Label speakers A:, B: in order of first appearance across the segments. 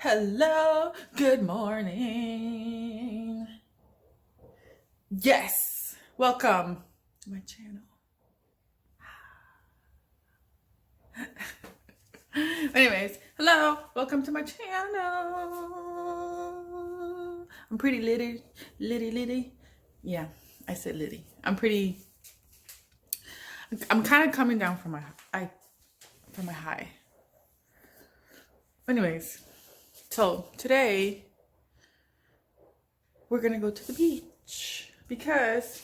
A: Hello, good morning. Yes, welcome to my channel. Anyways, hello, welcome to my channel. I'm pretty litty. Yeah, I said litty. I'm kind of coming down from my high. Anyways, so today we're gonna go to the beach because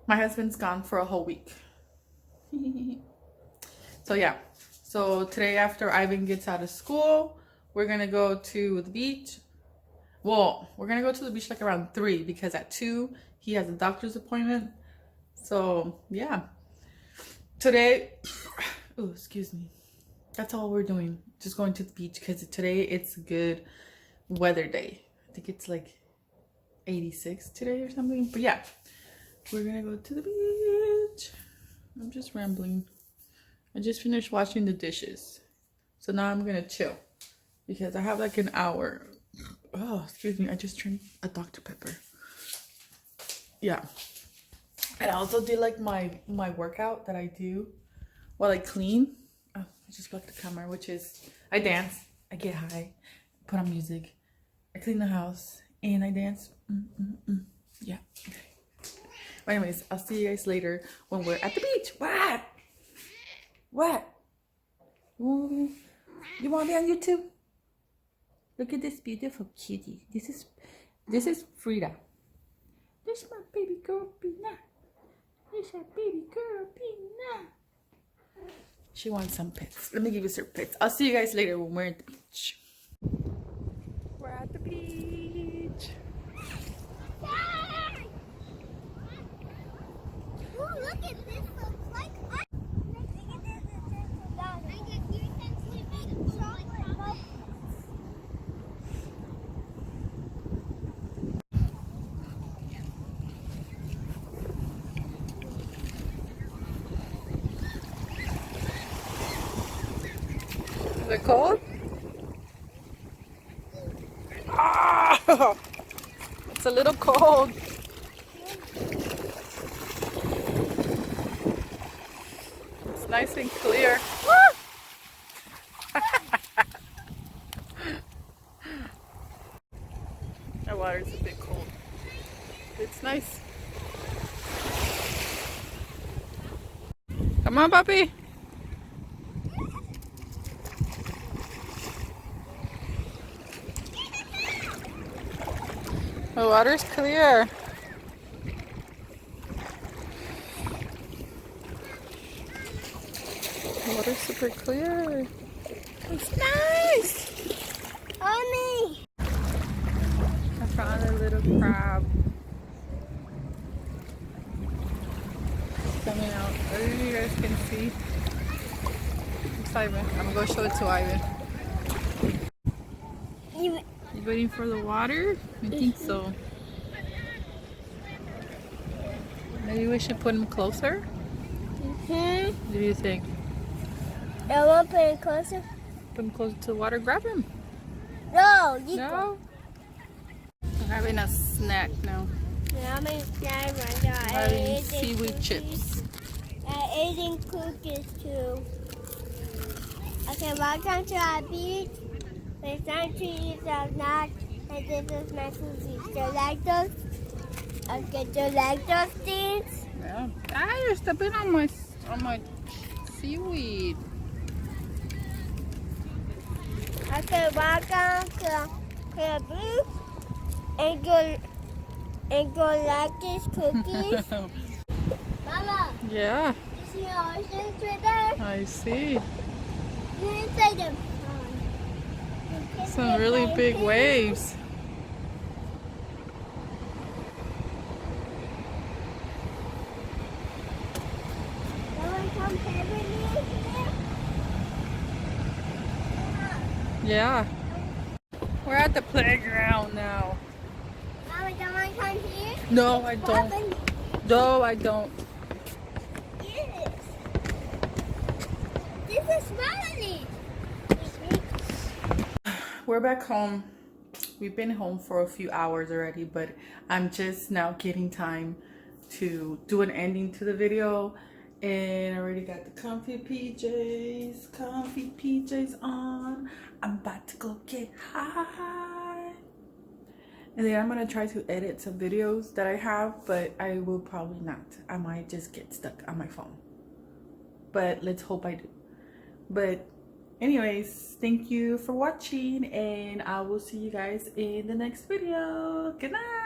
A: my husband's gone for a whole week. So yeah, so today after Ivan gets out of school, we're gonna go to the beach. Well, we're gonna go to the beach like around 3 because at 2 he has a doctor's appointment. So yeah, today, oh excuse me, that's all we're doing, just going to the beach because today it's a good weather day. I think it's like 86 today or something, but yeah, we're gonna go to the beach. I'm just rambling. I just finished washing the dishes, so now I'm gonna chill because I have like an hour. Oh excuse me, I just drank a Dr. Pepper. Yeah, and I also did like my workout that I do while I clean. Oh, I just blocked the camera, which is I dance, I get high, put on music, I clean the house, and I dance. Yeah. But anyways, I'll see you guys later when we're at the beach. What? You want to be on YouTube? Look at this beautiful kitty. This is Frida. This is my baby girl, Pina. This is my baby girl, Pina. She wants some pets. Let me give you some pets. I'll see you guys later when we're at the beach. We're at the beach.
B: Ooh, look at this. Looks like
A: Is it cold? Ah! It's a little cold. It's nice and clear. The water's a bit cold. It's nice. Come on, puppy. The water's clear. The water's super clear. It's nice.
B: Mommy.
A: I found a little crab coming out. I don't know if you guys can see. It's Ivan. I'm gonna go show it to Ivan. You waiting for the water? I think so. Maybe we should put him closer? What do you think?
B: I want to put it closer.
A: Put him closer to the water? Grab him.
B: No, you
A: No? I'm having a snack now. I'm having seaweed chips.
B: I'm eating cookies too. Okay, welcome to our beach. We're trying to eat our snack, and this is my cookies. Do you like those? Okay, do you like those things?
A: Yeah. Ah, you're stepping on my seaweed.
B: Okay, welcome to the beach. And go like these cookies. Mama,
A: Yeah,
B: you see oceans right there?
A: I see.
B: You can say them.
A: Some really big waves.
B: Someone come play with me here?
A: Yeah. We're at the playground now.
B: Mama, don't come here?
A: No, I don't. No, I don't.
B: Yes. This is Melanie.
A: we're back home. We've been home for a few hours already, but I'm just now getting time to do an ending to the video. And I already got the comfy PJs on. I'm about to go get high. And then I'm gonna try to edit some videos that I have, but I will probably not. I might just get stuck on my phone. But let's hope I do. But anyways, thank you for watching, and I will see you guys in the next video. Good night.